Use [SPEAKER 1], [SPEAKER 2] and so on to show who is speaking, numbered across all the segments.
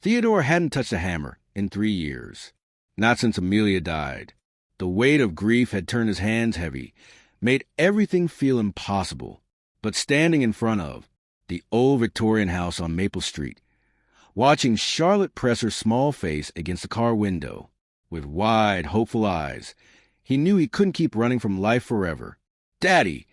[SPEAKER 1] Theodore hadn't touched a hammer in 3 years. Not since Amelia died. The weight of grief had turned his hands heavy, made everything feel impossible. But standing in front of the old Victorian house on Maple Street, watching Charlotte press her small face against the car window, with wide, hopeful eyes, he knew he couldn't keep running from life forever. "Daddy,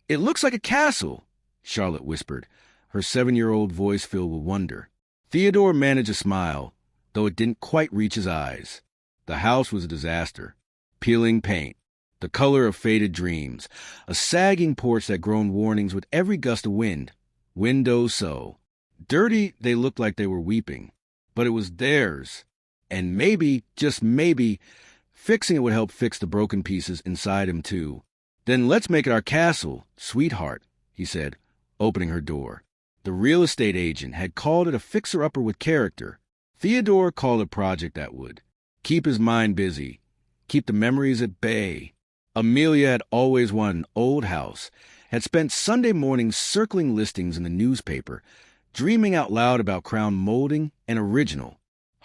[SPEAKER 1] it looks like a castle," Charlotte whispered, her 7-year-old voice filled with wonder. Theodore managed a smile, though it didn't quite reach his eyes. The house was a disaster. Peeling paint, the color of faded dreams, a sagging porch that groaned warnings with every gust of wind. Windows so dirty they looked like they were weeping. But it was theirs. And maybe, just maybe, fixing it would help fix the broken pieces inside him too. "Then let's make it our castle, sweetheart," he said, opening her door. The real estate agent had called it a fixer-upper with character. Theodore called it a project that would keep his mind busy, keep the memories at bay. Amelia had always wanted an old house, had spent Sunday mornings circling listings in the newspaper, dreaming out loud about crown molding and original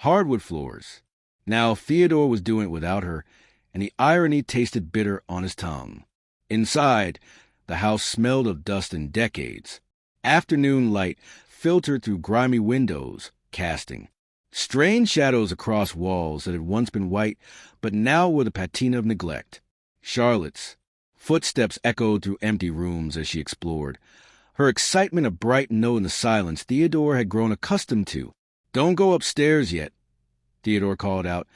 [SPEAKER 1] hardwood floors. Now Theodore was doing it without her, and the irony tasted bitter on his tongue. Inside, the house smelled of dust and decades. Afternoon light filtered through grimy windows, casting strange shadows across walls that had once been white, but now were the patina of neglect. Charlotte's footsteps echoed through empty rooms as she explored. Her excitement a bright note in the silence Theodore had grown accustomed to. "Don't go upstairs yet," Theodore called out,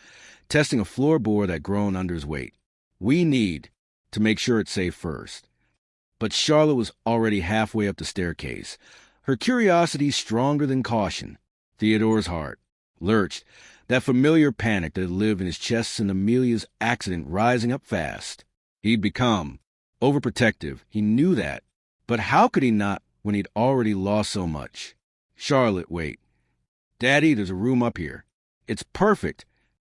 [SPEAKER 1] testing a floorboard that groaned under his weight. "We need to make sure it's safe first." But Charlotte was already halfway up the staircase, her curiosity stronger than caution. Theodore's heart lurched, that familiar panic that had lived in his chest since Amelia's accident rising up fast. He'd become overprotective, he knew that. But how could he not when he'd already lost so much? "Charlotte, wait. Daddy, there's a room up here. It's perfect."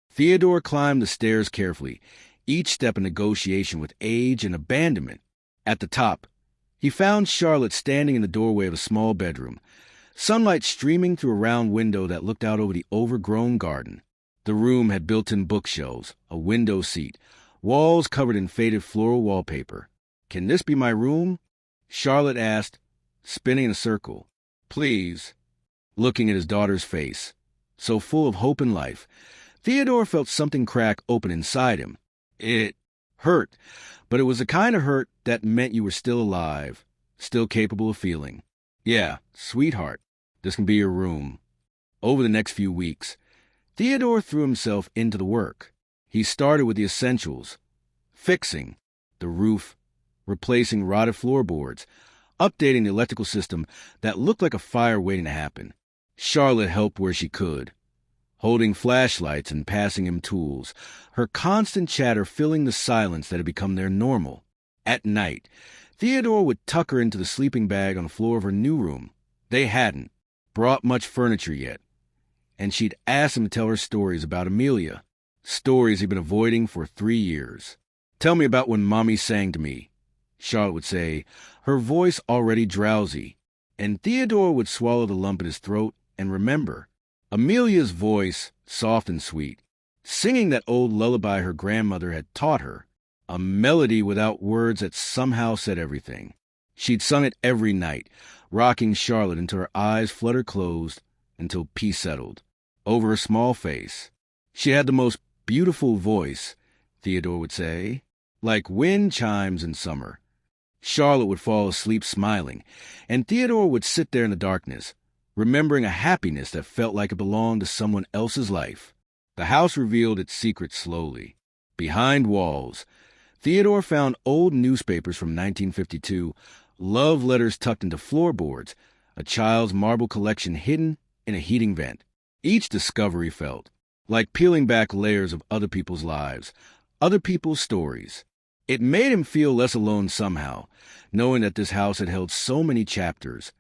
[SPEAKER 1] Theodore climbed the stairs carefully, each step a negotiation with age and abandonment. At the top, he found Charlotte standing in the doorway of a small bedroom, sunlight streaming through a round window that looked out over the overgrown garden. The room had built-in bookshelves, a window seat, walls covered in faded floral wallpaper. "Can this be my room?" Charlotte asked, spinning in a circle. "Please," looking at his daughter's face, so full of hope and life. Theodore felt something crack open inside him. It hurt, but it was the kind of hurt that meant you were still alive, still capable of feeling. "Yeah, sweetheart, this can be your room." Over the next few weeks, Theodore threw himself into the work. He started with the essentials: fixing the roof, replacing rotted floorboards, updating the electrical system that looked like a fire waiting to happen. Charlotte helped where she could, holding flashlights and passing him tools, her constant chatter filling the silence that had become their normal. At night, Theodore would tuck her into the sleeping bag on the floor of her new room. They hadn't brought much furniture yet, and she'd asked him to tell her stories about Amelia, stories he'd been avoiding for 3 years. "Tell me about when Mommy sang to me," Charlotte would say, her voice already drowsy, and Theodore would swallow the lump in his throat and remember. Amelia's voice, soft and sweet, singing that old lullaby her grandmother had taught her, a melody without words that somehow said everything. She'd sung it every night, rocking Charlotte until her eyes fluttered closed, until peace settled over her small face. She had the most beautiful voice, Theodore would say, like wind chimes in summer. Charlotte would fall asleep smiling, and Theodore would sit there in the darkness, remembering a happiness that felt like it belonged to someone else's life. The house revealed its secrets slowly. Behind walls, Theodore found old newspapers from 1952, love letters tucked into floorboards, a child's marble collection hidden in a heating vent. Each discovery felt like peeling back layers of other people's lives, other people's stories. It made him feel less alone somehow, knowing that this house had held so many chapters,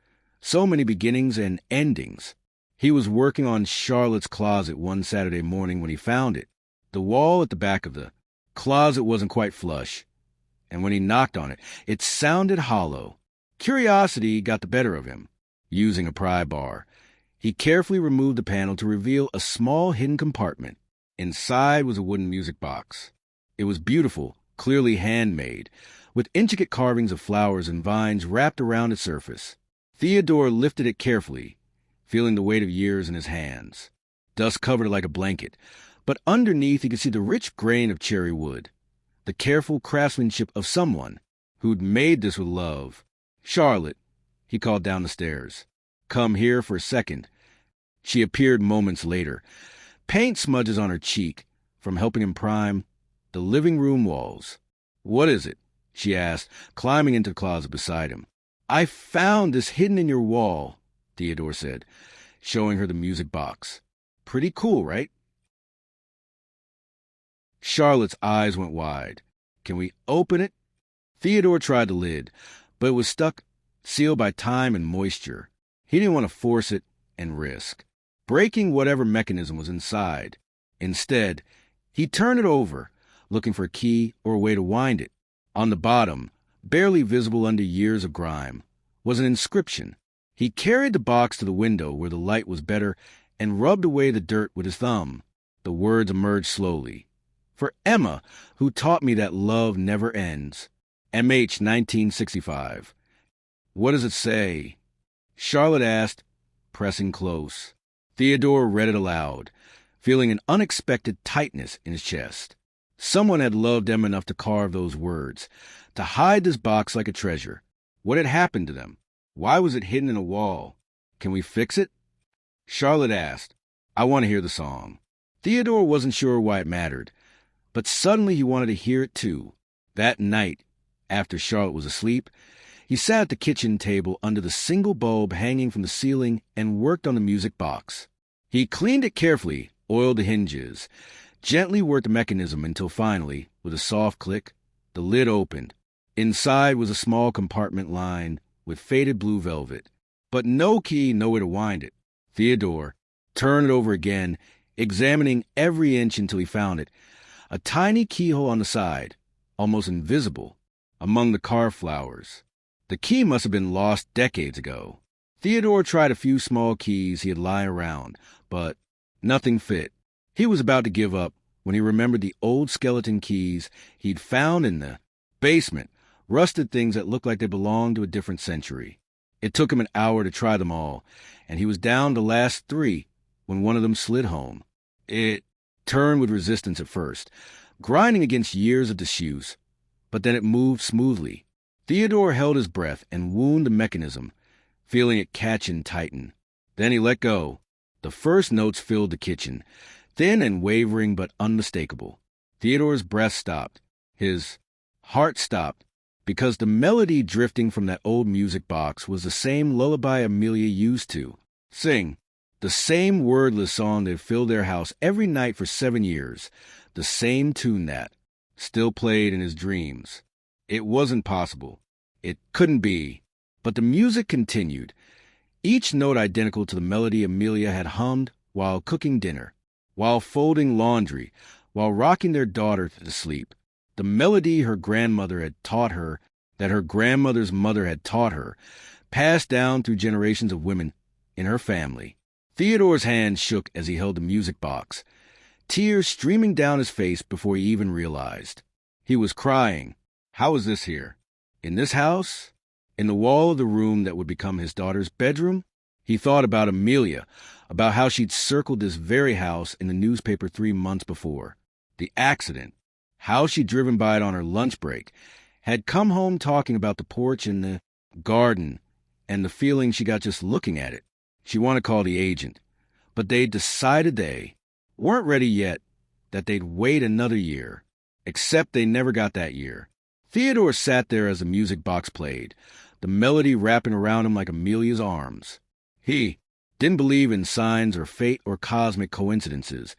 [SPEAKER 1] so many beginnings and endings. He was working on Charlotte's closet one Saturday morning when he found it. The wall at the back of the closet wasn't quite flush, and when he knocked on it, it sounded hollow. Curiosity got the better of him. Using a pry bar, He carefully removed the panel to reveal a small hidden compartment. Inside was a wooden music box. It was beautiful, clearly handmade, with intricate carvings of flowers and vines wrapped around its surface. Theodore lifted it carefully, feeling the weight of years in his hands. Dust covered it like a blanket, but underneath he could see the rich grain of cherry wood, the careful craftsmanship of someone who'd made this with love. "Charlotte," he called down the stairs. "Come here for a second." She appeared moments later, paint smudges on her cheek from helping him prime the living room walls. "What is it?" she asked, climbing into the closet beside him. "I found this hidden in your wall," Theodore said, showing her the music box. "Pretty cool, right?" Charlotte's eyes went wide. "Can we open it?" Theodore tried the lid, but it was stuck, sealed by time and moisture. He didn't want to force it and risk breaking whatever mechanism was inside. Instead, he turned it over, looking for a key or a way to wind it. On the bottom, barely visible under years of grime, was an inscription. He carried the box to the window where the light was better and rubbed away the dirt with his thumb. The words emerged slowly. "For Emma, who taught me that love never ends. MH 1965. "What does it say?" Charlotte asked, pressing close. Theodore read it aloud, feeling an unexpected tightness in his chest. Someone had loved Emma enough to carve those words, to hide this box like a treasure. What had happened to them? Why was it hidden in a wall? "Can we fix it?" Charlotte asked. "I want to hear the song." Theodore wasn't sure why it mattered, but suddenly he wanted to hear it too. That night, after Charlotte was asleep, he sat at the kitchen table under the single bulb hanging from the ceiling and worked on the music box. He cleaned it carefully, oiled the hinges, gently worked the mechanism until finally, with a soft click, the lid opened. Inside was a small compartment lined with faded blue velvet, but no key, nowhere to wind it. Theodore turned it over again, examining every inch until he found it. A tiny keyhole on the side, almost invisible, among the carved flowers. The key must have been lost decades ago. Theodore tried a few small keys he had lying around, but nothing fit. He was about to give up when he remembered the old skeleton keys he'd found in the basement, rusted things that looked like they belonged to a different century. It took him an hour to try them all, and he was down the last 3 when one of them slid home. It turned with resistance at first, grinding against years of disuse, but then it moved smoothly. Theodore held his breath and wound the mechanism, feeling it catch and tighten. Then he let go. The first notes filled the kitchen, thin and wavering but unmistakable. Theodore's breath stopped. His heart stopped, because the melody drifting from that old music box was the same lullaby Amelia used to sing, the same wordless song that had filled their house every night for 7 years, the same tune that still played in his dreams. It wasn't possible. It couldn't be. But the music continued, each note identical to the melody Amelia had hummed while cooking dinner, while folding laundry, while rocking their daughter to sleep. The melody her grandmother had taught her, that her grandmother's mother had taught her, passed down through generations of women in her family. Theodore's hand shook as he held the music box, tears streaming down his face before he even realized. He was crying. How was this here? In this house? In the wall of the room that would become his daughter's bedroom? He thought about Amelia, about how she'd circled this very house in the newspaper 3 months before. The accident, how she'd driven by it on her lunch break, had come home talking about the porch and the garden, and the feeling she got just looking at it. She wanted to call the agent, but they'd decided they weren't ready yet, that they'd wait another year. Except they never got that year. Theodore sat there as the music box played, the melody wrapping around him like Amelia's arms. He didn't believe in signs or fate or cosmic coincidences,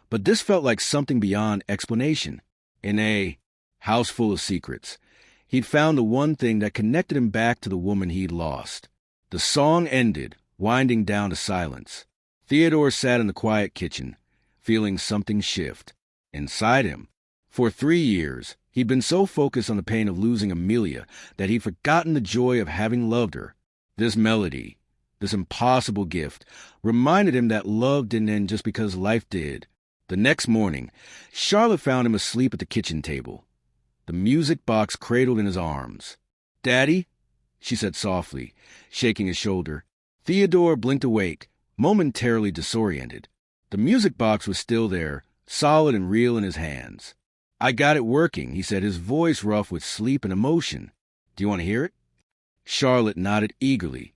[SPEAKER 1] but this felt like something beyond explanation. In a house full of secrets, he'd found the one thing that connected him back to the woman he'd lost. The song ended, winding down to silence. Theodore sat in the quiet kitchen, feeling something shift. Inside him, for 3 years, he'd been so focused on the pain of losing Amelia that he'd forgotten the joy of having loved her. This melody, this impossible gift, reminded him that love didn't end just because life did. The next morning, Charlotte found him asleep at the kitchen table, the music box cradled in his arms. "Daddy?" she said softly, shaking his shoulder. Theodore blinked awake, momentarily disoriented. The music box was still there, solid and real in his hands. "I got it working," he said, his voice rough with sleep and emotion. "Do you want to hear it?" Charlotte nodded eagerly,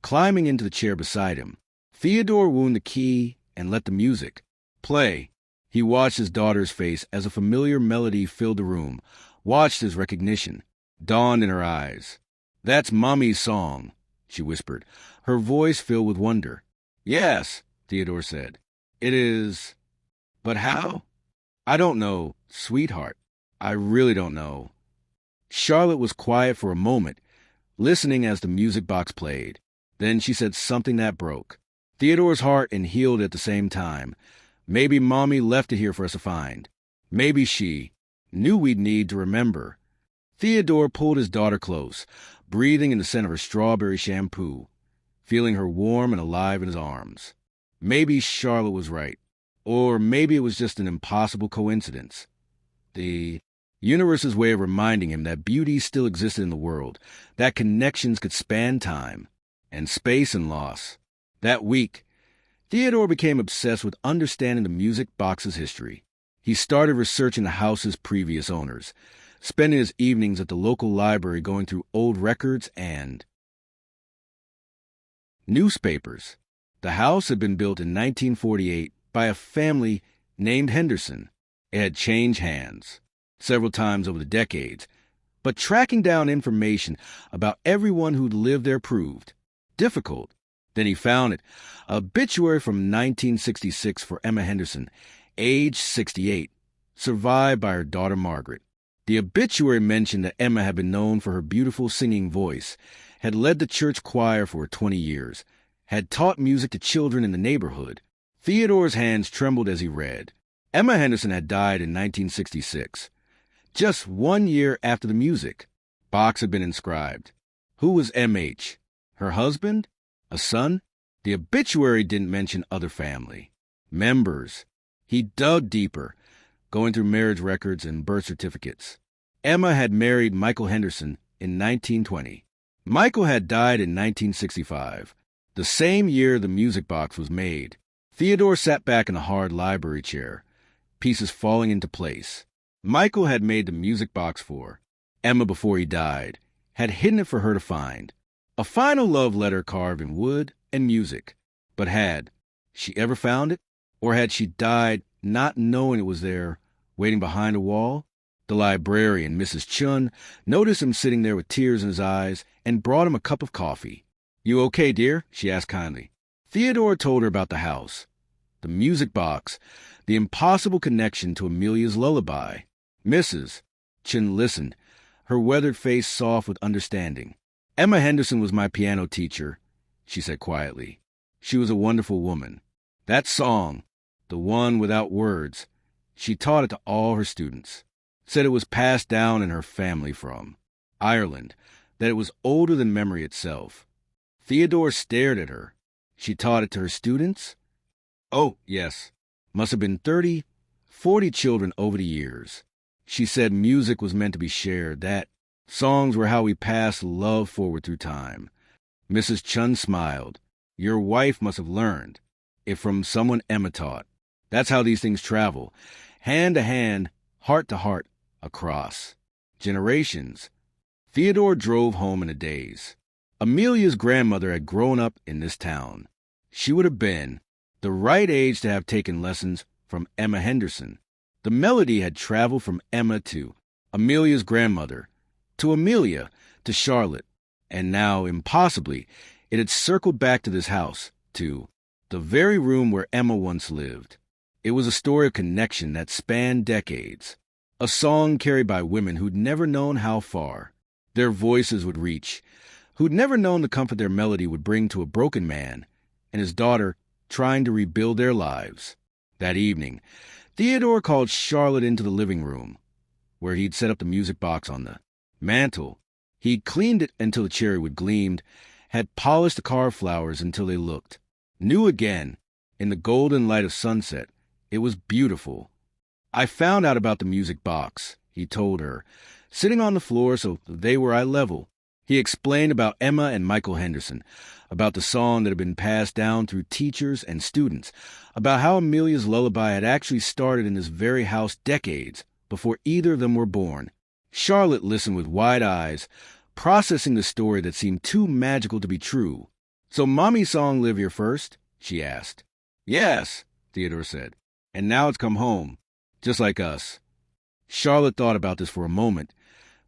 [SPEAKER 1] climbing into the chair beside him. Theodore wound the key and let the music play. He watched his daughter's face as a familiar melody filled the room, watched as recognition dawned in her eyes. "That's Mommy's song," she whispered, her voice filled with wonder. "Yes," Theodore said. "It is. But how?" "I don't know, sweetheart. I really don't know." Charlotte was quiet for a moment, listening as the music box played. Then she said something that broke Theodore's heart and healed at the same time. "Maybe Mommy left it here for us to find. Maybe she knew we'd need to remember." Theodore pulled his daughter close, breathing in the scent of her strawberry shampoo, feeling her warm and alive in his arms. Maybe Charlotte was right. Or maybe it was just an impossible coincidence. The universe's way of reminding him that beauty still existed in the world, that connections could span time and space and loss. That week, Theodore became obsessed with understanding the music box's history. He started researching the house's previous owners, spending his evenings at the local library going through old records and newspapers. The house had been built in 1948 by a family named Henderson. It had changed hands several times over the decades, but tracking down information about everyone who'd lived there proved difficult. Then he found it, an obituary from 1966 for Emma Henderson, age 68, survived by her daughter Margaret. The obituary mentioned that Emma had been known for her beautiful singing voice, had led the church choir for 20 years, had taught music to children in the neighborhood. Theodore's hands trembled as he read. Emma Henderson had died in 1966, just 1 year after the music box had been inscribed. Who was M.H.? Her husband? A son? The obituary didn't mention other family members. He dug deeper, going through marriage records and birth certificates. Emma had married Michael Henderson in 1920. Michael had died in 1965, the same year the music box was made. Theodore sat back in a hard library chair, pieces falling into place. Michael had made the music box for Emma before he died, had hidden it for her to find. A final love letter carved in wood and music. But had she ever found it? Or had she died not knowing it was there, waiting behind a wall? The librarian, Mrs. Chun, noticed him sitting there with tears in his eyes and brought him a cup of coffee. "You okay, dear?" she asked kindly. Theodore told her about the house, the music box, the impossible connection to Amelia's lullaby. Mrs. Chun listened, her weathered face soft with understanding. "Emma Henderson was my piano teacher," she said quietly. "She was a wonderful woman. That song, the one without words, she taught it to all her students. Said it was passed down in her family from Ireland, that it was older than memory itself." Theodore stared at her. "She taught it to her students?" "Oh, yes. Must have been 30, 40 children over the years. She said music was meant to be shared, that songs were how we passed love forward through time." Mrs. Chun smiled. "Your wife must have learned it from someone Emma taught. That's how these things travel, hand to hand, heart to heart, across generations." Theodore drove home in a daze. Amelia's grandmother had grown up in this town. She would have been the right age to have taken lessons from Emma Henderson. The melody had traveled from Emma to Amelia's grandmother, to Amelia, to Charlotte, and now, impossibly, it had circled back to this house, to the very room where Emma once lived. It was a story of connection that spanned decades, a song carried by women who'd never known how far their voices would reach, who'd never known the comfort their melody would bring to a broken man and his daughter trying to rebuild their lives. That evening, Theodore called Charlotte into the living room, where he'd set up the music box on the mantel. He'd cleaned it until the cherry wood gleamed, had polished the carved flowers until they looked new again. In the golden light of sunset, it was beautiful. I found out about the music box, he told her, sitting on the floor so they were eye level. He explained about Emma and Michael Henderson, about the song that had been passed down through teachers and students, about how Amelia's lullaby had actually started in this very house decades before either of them were born. Charlotte listened with wide eyes, processing the story that seemed too magical to be true. "So Mommy's song live here first?" she asked. "Yes," Theodore said. "And now it's come home, just like us." Charlotte thought about this for a moment.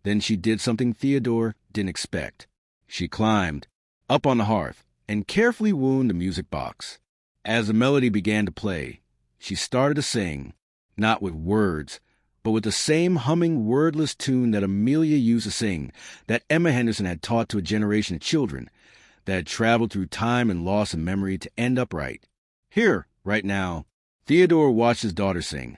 [SPEAKER 1] Then she did something Theodore didn't expect. She climbed up on the hearth and carefully wound the music box. As the melody began to play, she started to sing, not with words, but with the same humming, wordless tune that Amelia used to sing, that Emma Henderson had taught to a generation of children, that had traveled through time and loss and memory to end up right. Here, right now, Theodore watched his daughter sing,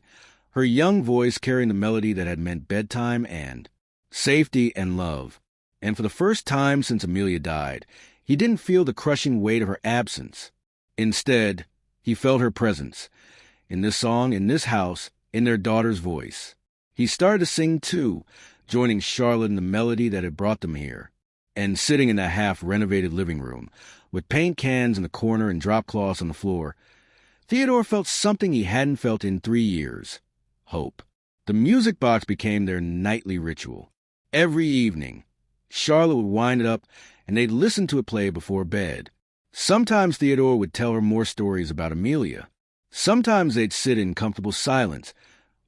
[SPEAKER 1] her young voice carrying the melody that had meant bedtime and safety and love. And for the first time since Amelia died, he didn't feel the crushing weight of her absence. Instead, he felt her presence, in this song, in this house, in their daughter's voice. He started to sing too, joining Charlotte in the melody that had brought them here. And sitting in that half-renovated living room, with paint cans in the corner and drop cloths on the floor, Theodore felt something he hadn't felt in 3 years: hope. The music box became their nightly ritual. Every evening, Charlotte would wind it up, and they'd listen to it play before bed. Sometimes Theodore would tell her more stories about Amelia. Sometimes they'd sit in comfortable silence,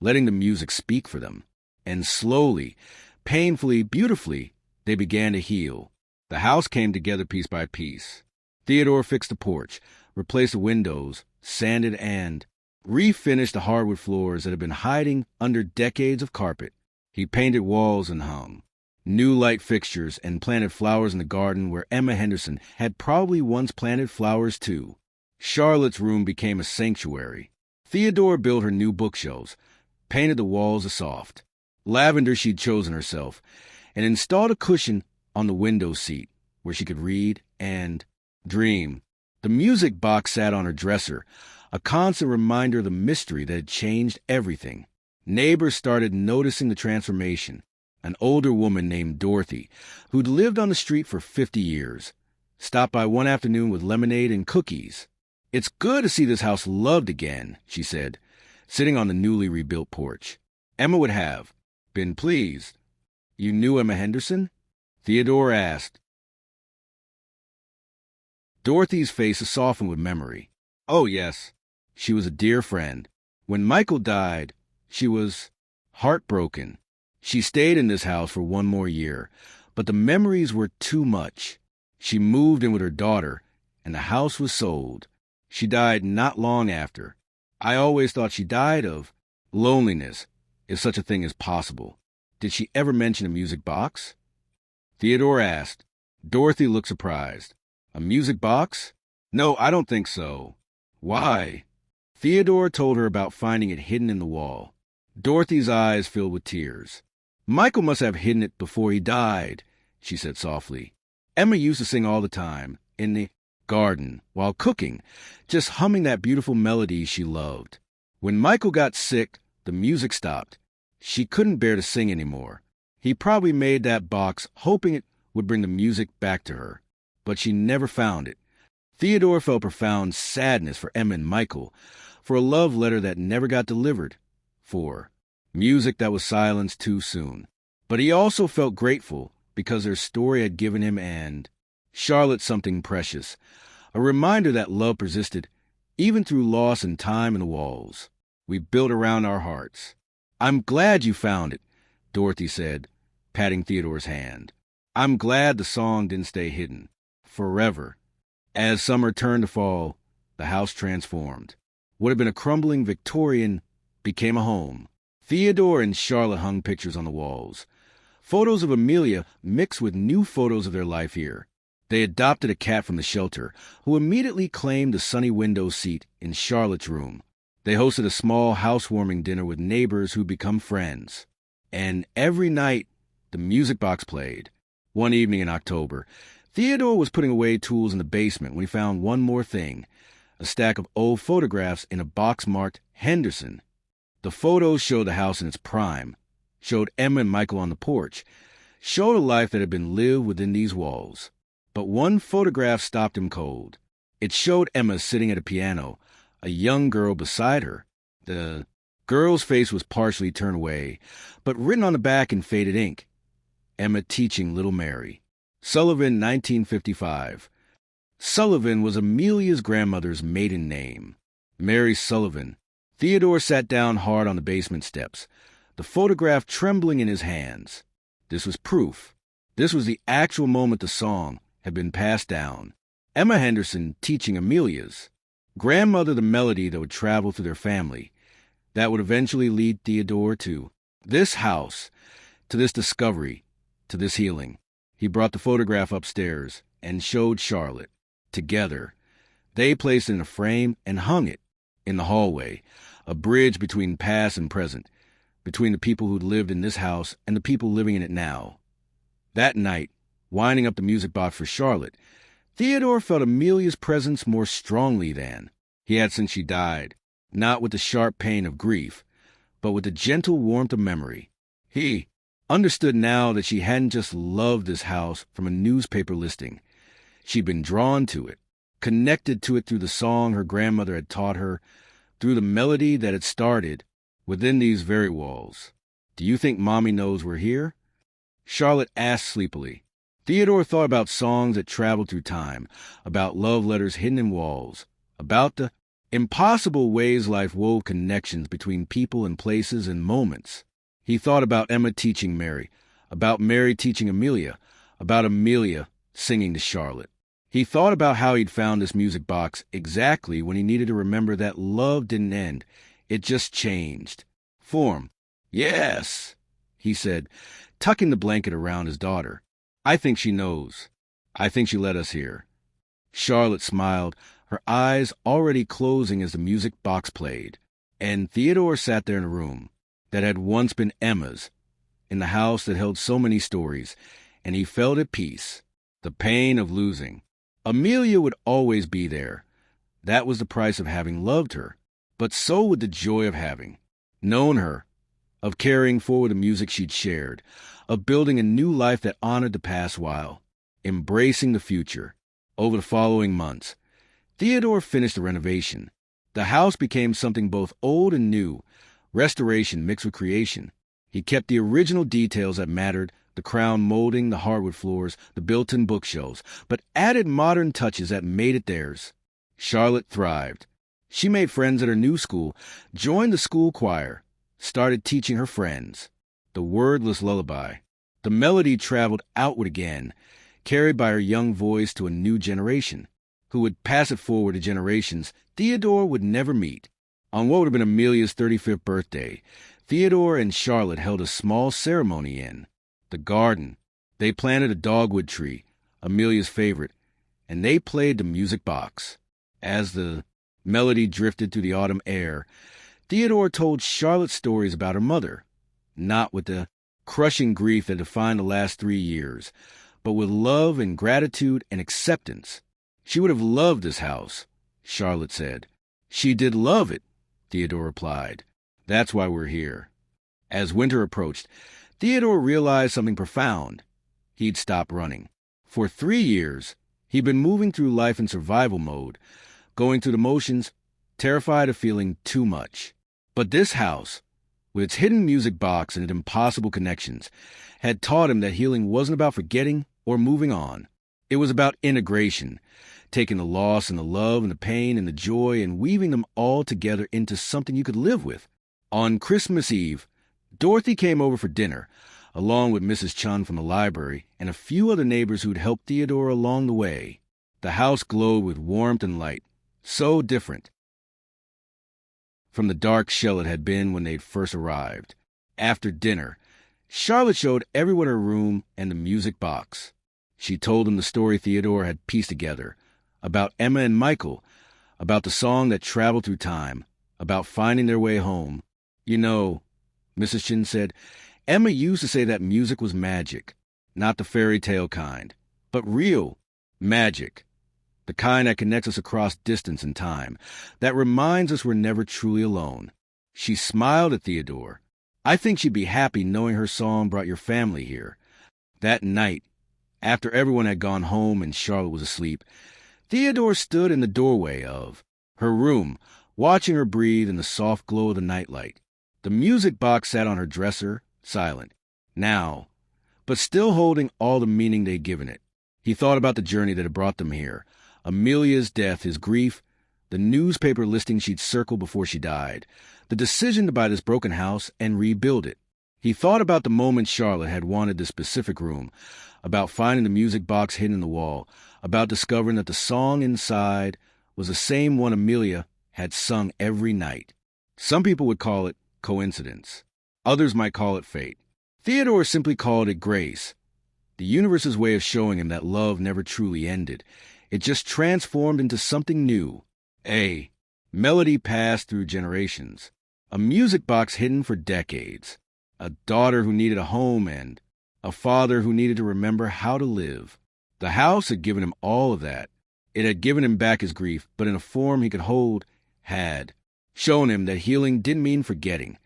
[SPEAKER 1] letting the music speak for them. And slowly, painfully, beautifully, they began to heal. The house came together piece by piece. Theodore fixed the porch, replaced the windows, sanded and refinished the hardwood floors that had been hiding under decades of carpet. He painted walls and hung new light fixtures and planted flowers in the garden where Emma Henderson had probably once planted flowers too. Charlotte's room became a sanctuary. Theodore built her new bookshelves, painted the walls a soft lavender she'd chosen herself, and installed a cushion on the window seat where she could read and dream. The music box sat on her dresser, a constant reminder of the mystery that had changed everything. Neighbors started noticing the transformation. An older woman named Dorothy, who'd lived on the street for 50 years, stopped by one afternoon with lemonade and cookies. "It's good to see this house loved again," she said, sitting on the newly rebuilt porch. Emma would have been pleased. "You knew Emma Henderson?" Theodore asked. Dorothy's face softened with memory. "Oh, yes. She was a dear friend. When Michael died, she was heartbroken. She stayed in this house for 1 more year, but the memories were too much. She moved in with her daughter, and the house was sold. She died not long after. I always thought she died of loneliness, if such a thing is possible. Did she ever mention a music box?" Theodore asked. Dorothy looked surprised. "A music box? No, I don't think so." "Why?" Theodore told her about finding it hidden in the wall. Dorothy's eyes filled with tears. "Michael must have hidden it before he died," she said softly. "Emma used to sing all the time, in the garden, while cooking, just humming that beautiful melody she loved. When Michael got sick, the music stopped. She couldn't bear to sing anymore. He probably made that box hoping it would bring the music back to her, but she never found it." Theodore felt profound sadness for Emma and Michael, for a love letter that never got delivered, for music that was silenced too soon. But he also felt grateful because their story had given him and Charlotte something precious, a reminder that love persisted even through loss and time in the walls we built around our hearts. "I'm glad you found it," Dorothy said, patting Theodore's hand. "I'm glad the song didn't stay hidden forever." As summer turned to fall, the house transformed. What had been a crumbling Victorian became a home. Theodore and Charlotte hung pictures on the walls, photos of Amelia mixed with new photos of their life here. They adopted a cat from the shelter, who immediately claimed the sunny window seat in Charlotte's room. They hosted a small housewarming dinner with neighbors who'd become friends. And every night, the music box played. One evening in October, Theodore was putting away tools in the basement when he found one more thing, a stack of old photographs in a box marked Henderson. The photos showed the house in its prime, showed Emma and Michael on the porch, showed a life that had been lived within these walls. But one photograph stopped him cold. It showed Emma sitting at a piano, a young girl beside her. The girl's face was partially turned away, but written on the back in faded ink, Emma teaching little Mary. Sullivan, 1955. Sullivan was Amelia's grandmother's maiden name. Mary Sullivan. Theodore sat down hard on the basement steps, the photograph trembling in his hands. This was proof. This was the actual moment the song had been passed down. Emma Henderson teaching Amelia's grandmother the melody that would travel through their family, that would eventually lead Theodore to this house, to this discovery, to this healing. He brought the photograph upstairs and showed Charlotte. Together, they placed it in a frame and hung it in the hallway, a bridge between past and present, between the people who'd lived in this house and the people living in it now. That night, winding up the music box for Charlotte, Theodore felt Amelia's presence more strongly than he had since she died, not with the sharp pain of grief, but with the gentle warmth of memory. He understood now that she hadn't just loved this house from a newspaper listing. She'd been drawn to it, connected to it through the song her grandmother had taught her, through the melody that had started within these very walls. "Do you think Mommy knows we're here?" Charlotte asked sleepily. Theodore thought about songs that traveled through time, about love letters hidden in walls, about the impossible ways life wove connections between people and places and moments. He thought about Emma teaching Mary, about Mary teaching Amelia, about Amelia singing to Charlotte. He thought about how he'd found this music box exactly when he needed to remember that love didn't end. It just changed form. "Yes," he said, tucking the blanket around his daughter. "I think she knows. I think she let us here." Charlotte smiled, her eyes already closing as the music box played. And Theodore sat there in a room that had once been Emma's, in the house that held so many stories, and he felt at peace. The pain of losing. Amelia would always be there. That was the price of having loved her. But so would the joy of having known her, of carrying forward the music she'd shared, of building a new life that honored the past while embracing the future. Over the following months, Theodore finished the renovation. The house became something both old and new, restoration mixed with creation. He kept the original details that mattered, the crown molding, the hardwood floors, the built-in bookshelves, but added modern touches that made it theirs. Charlotte thrived. She made friends at her new school, joined the school choir, started teaching her friends the wordless lullaby. The melody traveled outward again, carried by her young voice to a new generation, who would pass it forward to generations Theodore would never meet. On what would have been Amelia's 35th birthday, Theodore and Charlotte held a small ceremony in the garden. They planted a dogwood tree, Amelia's favorite, and they played the music box. As the melody drifted through the autumn air, Theodore told Charlotte stories about her mother, not with the crushing grief that defined the last 3 years, but with love and gratitude and acceptance. She would have loved this house, Charlotte said. "She did love it," Theodore replied. "That's why we're here." As winter approached, Theodore realized something profound. He'd stopped running. For 3 years, he'd been moving through life in survival mode, going through the motions, terrified of feeling too much. But this house, with its hidden music box and its impossible connections, had taught him that healing wasn't about forgetting or moving on. It was about integration, taking the loss and the love and the pain and the joy and weaving them all together into something you could live with. On Christmas Eve, Dorothy came over for dinner, along with Mrs. Chun from the library and a few other neighbors who'd helped Theodore along the way. The house glowed with warmth and light, so different from the dark shell it had been when they'd first arrived. After dinner, Charlotte showed everyone her room and the music box. She told them the story Theodore had pieced together, about Emma and Michael, about the song that traveled through time, about finding their way home. "You know," Mrs. Chin said, "Emma used to say that music was magic, not the fairy tale kind, but real, Magic. The kind that connects us across distance and time, that reminds us we're never truly alone. She smiled at Theodore. I think she'd be happy knowing her song brought your family here. That night, after everyone had gone home and Charlotte was asleep, Theodore stood in the doorway of her room, watching her breathe in the soft glow of the nightlight. The music box sat on her dresser, silent, now, but still holding all the meaning they'd given it. He thought about the journey that had brought them here, Amelia's death, his grief, the newspaper listing she'd circled before she died, the decision to buy this broken house and rebuild it. He thought about the moment Charlotte had wanted this specific room, about finding the music box hidden in the wall, about discovering that the song inside was the same one Amelia had sung every night. Some people would call it coincidence. Others might call it fate. Theodore simply called it grace, the universe's way of showing him that love never truly ended. It just transformed into something new. A melody passed through generations. A music box hidden for decades. A daughter who needed a home and a father who needed to remember how to live. The house had given him all of that. It had given him back his grief, but in a form he could hold, had shown him that healing didn't mean forgetting,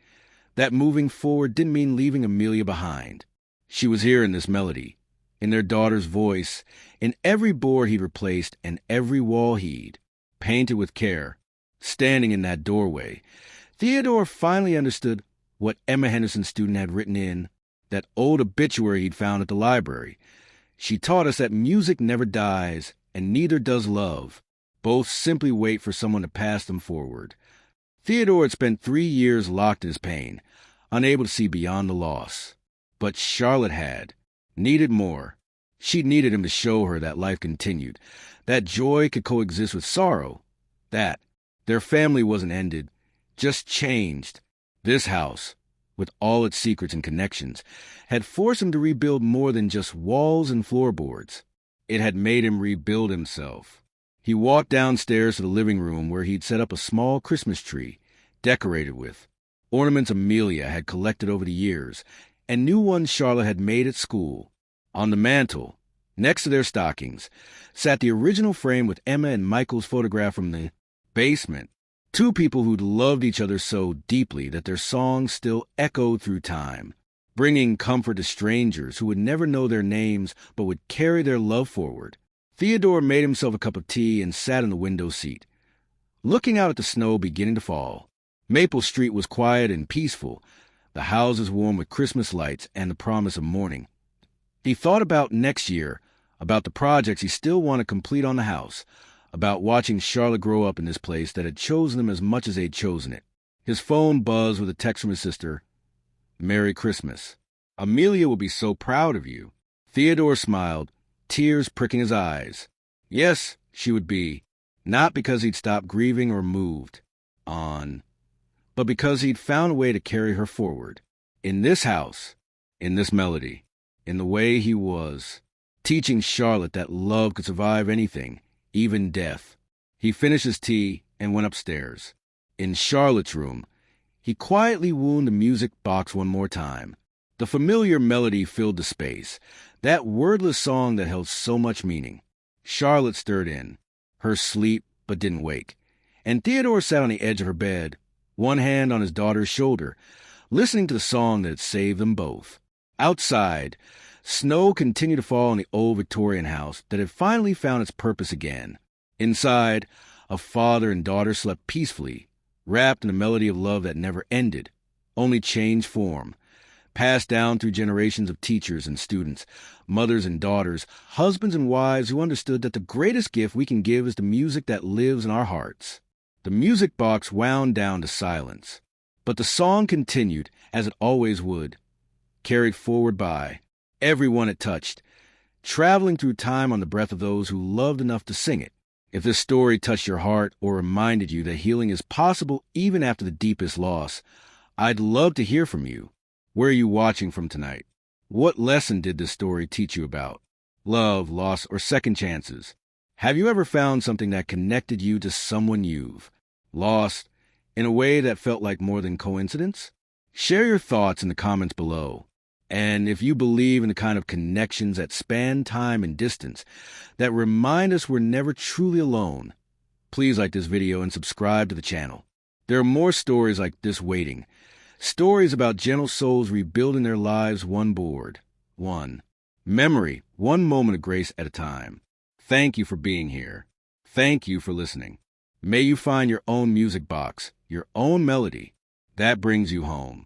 [SPEAKER 1] that moving forward didn't mean leaving Amelia behind. She was here in this melody, in their daughter's voice, in every board he'd replaced and every wall he'd painted with care. Standing in that doorway, Theodore finally understood what Emma Henderson's student had written in that old obituary he'd found at the library. She taught us that music never dies, and neither does love. Both simply wait for someone to pass them forward. Theodore had spent 3 years locked in his pain, unable to see beyond the loss. But Charlotte had needed more. She needed him to show her that life continued, that joy could coexist with sorrow, that their family wasn't ended, just changed. This house, with all its secrets and connections, had forced him to rebuild more than just walls and floorboards. It had made him rebuild himself. He walked downstairs to the living room where he'd set up a small Christmas tree, decorated with ornaments Amelia had collected over the years, and new ones Charlotte had made at school. On the mantel, next to their stockings, sat the original frame with Emma and Michael's photograph from the basement. Two people who'd loved each other so deeply that their songs still echoed through time, bringing comfort to strangers who would never know their names but would carry their love forward. Theodore made himself a cup of tea and sat in the window seat, looking out at the snow beginning to fall. Maple Street was quiet and peaceful, the houses warm with Christmas lights and the promise of morning. He thought about next year, about the projects he still wanted to complete on the house, about watching Charlotte grow up in this place that had chosen him as much as they'd chosen it. His phone buzzed with a text from his sister. "Merry Christmas. Amelia will be so proud of you." Theodore smiled, tears pricking his eyes. Yes, she would be, not because he'd stopped grieving or moved on, but because he'd found a way to carry her forward. In this house, in this melody, in the way he was, teaching Charlotte that love could survive anything, even death. He finished his tea and went upstairs. In Charlotte's room, he quietly wound the music box one more time. The familiar melody filled the space, that wordless song that held so much meaning. Charlotte stirred in, her sleep but didn't wake, and Theodore sat on the edge of her bed, one hand on his daughter's shoulder, listening to the song that had saved them both. Outside, snow continued to fall on the old Victorian house that had finally found its purpose again. Inside, a father and daughter slept peacefully, wrapped in a melody of love that never ended, only changed form, passed down through generations of teachers and students, mothers and daughters, husbands and wives who understood that the greatest gift we can give is the music that lives in our hearts. The music box wound down to silence, but the song continued, as it always would, carried forward by everyone it touched, traveling through time on the breath of those who loved enough to sing it. If this story touched your heart or reminded you that healing is possible even after the deepest loss, I'd love to hear from you. Where are you watching from tonight? What lesson did this story teach you about love, loss, or second chances? Have you ever found something that connected you to someone you've lost in a way that felt like more than coincidence? Share your thoughts in the comments below. And if you believe in the kind of connections that span time and distance, that remind us we're never truly alone, please like this video and subscribe to the channel. There are more stories like this waiting. Stories about gentle souls rebuilding their lives one board. One memory, one moment of grace at a time. Thank you for being here. Thank you for listening. May you find your own music box, your own melody that brings you home.